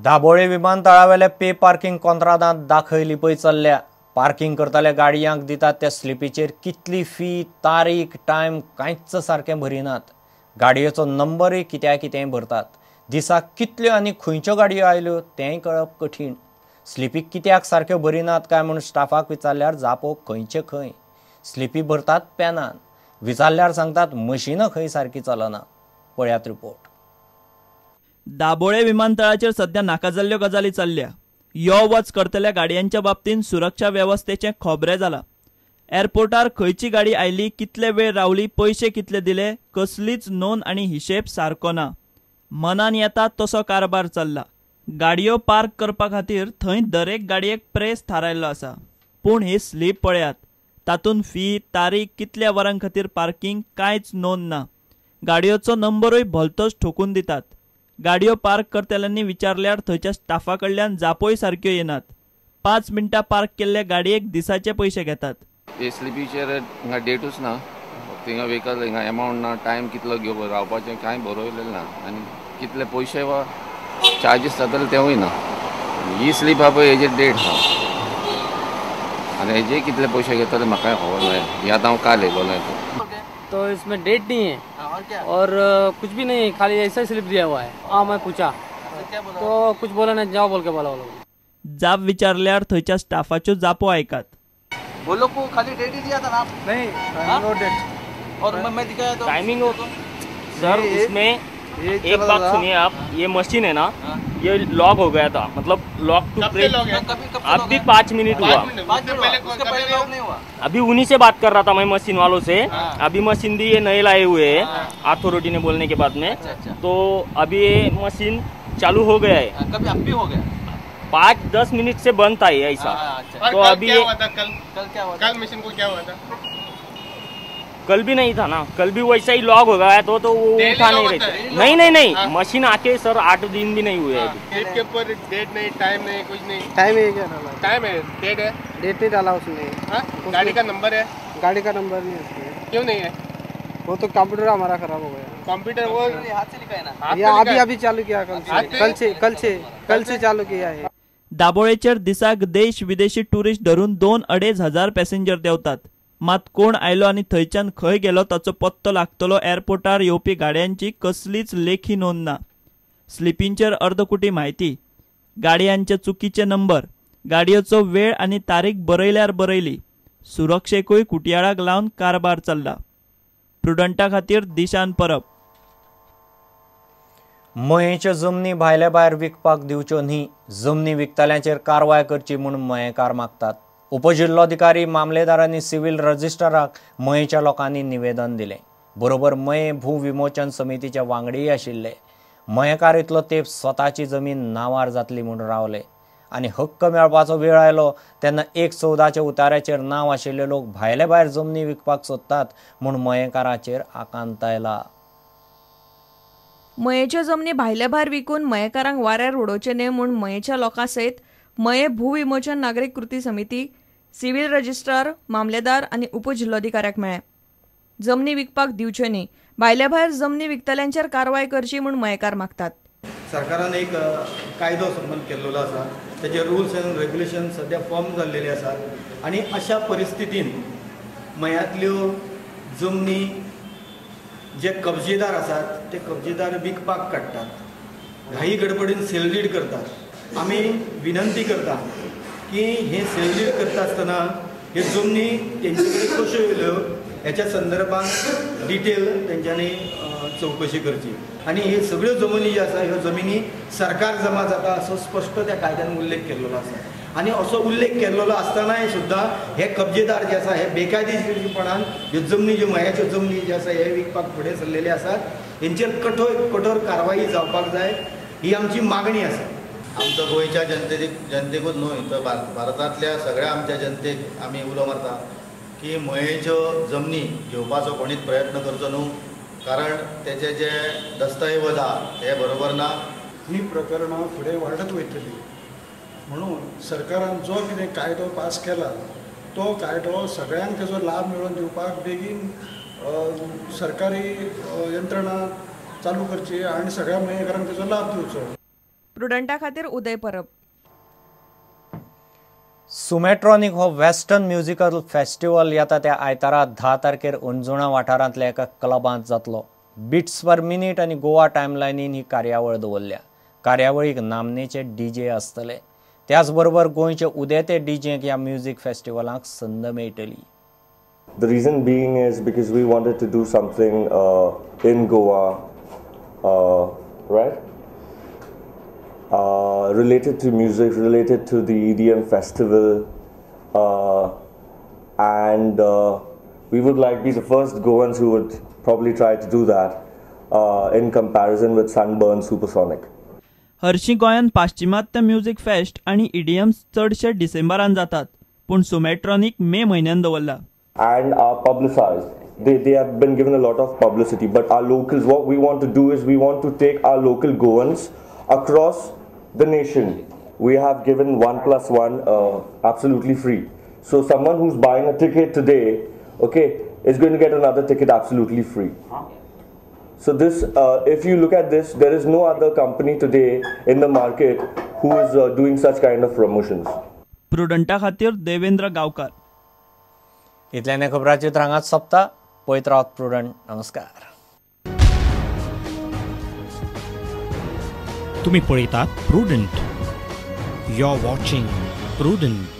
दाबोळे विमानतळावेले पे parking कंत्राटांत दाखयली पळय चल्ल्या। पार्किंग करतले गाडयांक दितात त्या स्लिपीचेर कितली फी, तारीख, टायम कांयच सारकें भरिनात। गाडयेचो नंबरय कित्याय भरतात। दिसाक कितल्यो आनी खंयच्यो गाडयो आयल्यो तेंय कळप कठीण। स्लिपी कित्याक सारक्यो भरिनात काय म्हूण स्टाफाक विचारल्यार जापो खंयचे खंय। स्लिपी भरतात पेनान, विचारल्यार सांगतात मशीनां खंय सारकी चलना। पळयात रिपोर्ट। दाबोळे विमानतळाचेर सध्या नाका जाल्ल्यो गजाली चल्ल्या। यो वच करतल्या गाडयांच्या बाबतींत सुरक्षा वेवस्थेचें खोबरें जालां। एअरपोर्टार खंयची गाडी आयली, कितले वेळ रावली, पयशे कितले दिले, कसलीच नोंद आनी हिशेब सारको ना। मनान येता तसो कारबार चल्ला। गाडयो पार्क करपा खातीर थंय दरेक गाडयेक प्रेस थारायल्लो आसा। पूण ही स्लीप पळयात, तातूंत फी, तारीख, कितल्या वरां खातीर पार्किंग कांयच नोंद ना। गाडयोचो नंबरूय भलतोच ठोकून दितात। गाडयो पार्क करतल्यांनी विचारल्यार थंयच्या स्टाफा कडल्यान जापोय सारक्यो येनात। 5 मिनटां पार्क केल्ले गाडयेक दिसाचे पयशे घेतात। स्लिपीचेर हिंगा डेटूच ना, थिंगा व्हेकल हिंगा अमाउंट ना, टायम कितलो घेवप रावपाचें कांय बरयलेलें ना आनी कितले पयशे वा चार्जीस जातले तेवूय ना। ही स्लीप आहा पळय हेजेर डेट आहा आनी हेजे कितले पयशे घेतले म्हाका खबर ना। ही आतां हांव काल येयलोलें तो इसमें डेट नहीं है और कुछ भी नहीं, खाली ऐसा स्लिप दिया हुआ है। हाँ मैं पूछा तो कुछ बोला नहीं, जाओ बोल के बोला। जाप विचारल्यार थंयच्या स्टाफाच्यो जापो आयकात। वो लोग को खाली डेट ही दिया था ना? नहीं, नो डेट। और मैं दिखाया तो टाइमिंग हो सर, इसमें एक बात सुनिए आप, ये मशीन है ना, ये लॉक हो गया था, मतलब लॉक टू प्रेस। अब भी 5 मिनट हुआ, उसके पहले लॉक नहीं हुआ। अभी उन्हीं से बात कर रहा था मैं, मशीन वालों से। अभी मशीन भी ये नए लाए हुए हैं अथॉरिटी ने बोलने के बाद में। तो अभी ये मशीन चालू हो गया है। कभी अब भी हो गया, 5-10 मिनट से बंद था ये ऐसा। तो अभी क्या हुआ था? कल क्या हुआ था? कल मशीन को क्या हुआ था? कल भी नहीं था ना, कल भी वैसा ही लॉक हो गया तो वो उठा नहीं रहे। नहीं, मशीन आके सर 8 दिन भी नहीं हुए अभी। डेट के ऊपर डेट नहीं, टाइम नहीं, कुछ नहीं। टाइम है क्या? टाइम है, डेट है, डेट नहीं डाला उसने। गाड़ी का नंबर है, गाड़ी का नंबर नहीं है उसमें। क्यों नहीं है? वो तो कंप्यूटर हमारा खराब हो गया। कंप्यूटर वो हाथ से लिखा है ना? ये अभी चालू किया, कल से चालू किया है। दाबोळेचेर दिसाक देश विदेशी टुरिस्ट धरून 2-2.5 हजार पॅसेंजर देंवतात। मात कोण आयलो आनी थंयच्यान खंय गेलो ताचो पत्तो लागतलो एअरपोर्टार येवपी गाडयांची कसलीच लेखी नोंद ना। स्लिपींचेर अर्दकुटी म्हायती, गाडयांचे चुकीचे नंबर, गाडयेचो वेळ आनी तारीख बरयल्यार बरयली। सुरक्षेकूय कुटयाळाक लावन कारबार चल्ला। प्रुडंटा खातीर दिशान परब। मयेच्यो जमनी भायल्या भायर विकपाक दिवच्यो न्ही, जमनी विकतल्यांचेर कारवाय करची म्हूण मयेकार मागतात। उपजिल्लोधिकारी मामलेदारांनी सिव्हिल रजिस्ट्राराक मयेच्या लोकांनी निवेदन दिलें। बरोबर मये भू विमोचन समितीचे वांगडीय आशिल्ले। मयेकार इतलो तेंप स्वताची जमीन नांवार जातली म्हूण रावले आनी हक्क मेळपाचो वेळ आयलो तेन्ना 1/14 उतार्याचेर नांव आशिल्ले लोक भायले भायर जमनी विकपाक सोदतात म्हूण मयेकाराचेर आकांत आयला। मयेच्यो जमनी भायले भायर विकून मयेकारांक वाऱ्यार उडोवचे न्हय म्हूण मयेच्या लोकां सयत मये भू विमोचन नागरीक कृती समिती, सिव्हिल रजिस्ट्रार, मामलेदार आनी उपजिल्लोधिकाऱ्याक मेळ्ळे। जमनी विकपाक दिवच्यो न्ही, भायल्या भायर जमनी विकतल्यांचेर कारवाय करची म्हूण मयेकार मागतात। सरकारान एक कायदो संबंध केल्लो आसा, त्याचे रुल्स एंड रेग्युलेशन सध्या फॉर्म जाल्लेले आसात आनी अशा परिस्थितीन मयांतल्यो जमनी जे कब्जेदार आसात ते कब्जेदार विकपाक काडटात, घाई गडबडीन सेल डीड करतात। आमी विनंती करता की हे सेल डीड करता आसतना हे जमनी तेंचे कडेन कश्यो येयल्यो हेच्या संदर्भात डिटेल तेंच्यांनी चवकशी करची आनी हे सगळ्यो जमनी ज्यो आसा ह्यो जमिनी सरकार जमा जाता असो स्पश्ट त्या कायद्यान उल्लेख केल्लो आसा। आनी असो उल्लेख केल्लो आसतनाय सुद्दां हे कब्जेदार जे आसा हे बेकायदेशीरपणान ह्यो जमनी ज्यो मयाच्यो जमनी जे आसा हे विकपाक फुडें सरलेले आसात, हेंचेर कठोर कारवाई जावपाक जाय ही आमची मागणी आसा। आमच्या गोंयच्या जनतेकूच न्हय तर भारतांतल्या सगळ्या आमच्या जनतेक आमी उलो मारता की मयेच्यो जमनी घेवपाचो कोणीच प्रयत्न करचो न्हू, कारण तेचे जे दस्तऐवज आहा ते बरोबर ना। ही प्रकरणां फुडें वाडत वयतली म्हणून सरकारान जो कितें कायदो पास केला तो कायदो सगळ्यांक तेजो लाभ मेळोवन दिवपाक बेगीन सरकारी यंत्रणा चालू करची आनी सगळ्या मयेकारांक तेजो लाभ दिवचो। प्रुडंटा खातीर उदय परब. सुमेट्रॉनिक हो वेस्टर्न म्युझिकल फेस्टिवल येता त्या आयतारा 10 तारखेर अंजुणा वाठारांतल्या एका क्लबांत जातलो. बिट्स पर मिनिट आनी गोवा टायमलायनीन ही कार्यावळ दवरल्या. कार्यावळीक नामनेचे डीजे आसतले. त्याच बरोबर गोंयचे उदेते डीजेक ह्या म्युझिक फेस्टिवलाक संद मेळटली. The reason being is because we wanted to do something in Goa, right? Related to music, related to the EDM festival, and we would like be the first Goans who would probably try to do that in comparison with Sunburn Supersonic. हरशीं गोंयांत पाश्चिमात्य music fest आनी EDM चडशे डिसेंबरान जातात, पूण सुमेट्रॉनिक मे म्हयन्यान दवरला. And are publicized. They have been given a lot of publicity, but our locals, what we want to do is we want to take our local Goans across the nation. We have given 1+1 absolutely free. So someone who's buying a ticket today, okay, is going to get another ticket absolutely free. So this, if you look at this, there is no other company today in the market who is doing such kind of promotions. प्रुडंटा खातीर देवेंद्र गांवकार. इतल्यान खबरांची हांगाच सोंपता. पळयत Rawat prudent. नमस्कार. तुम्ही पळयतात Prudent. You are watching prudent.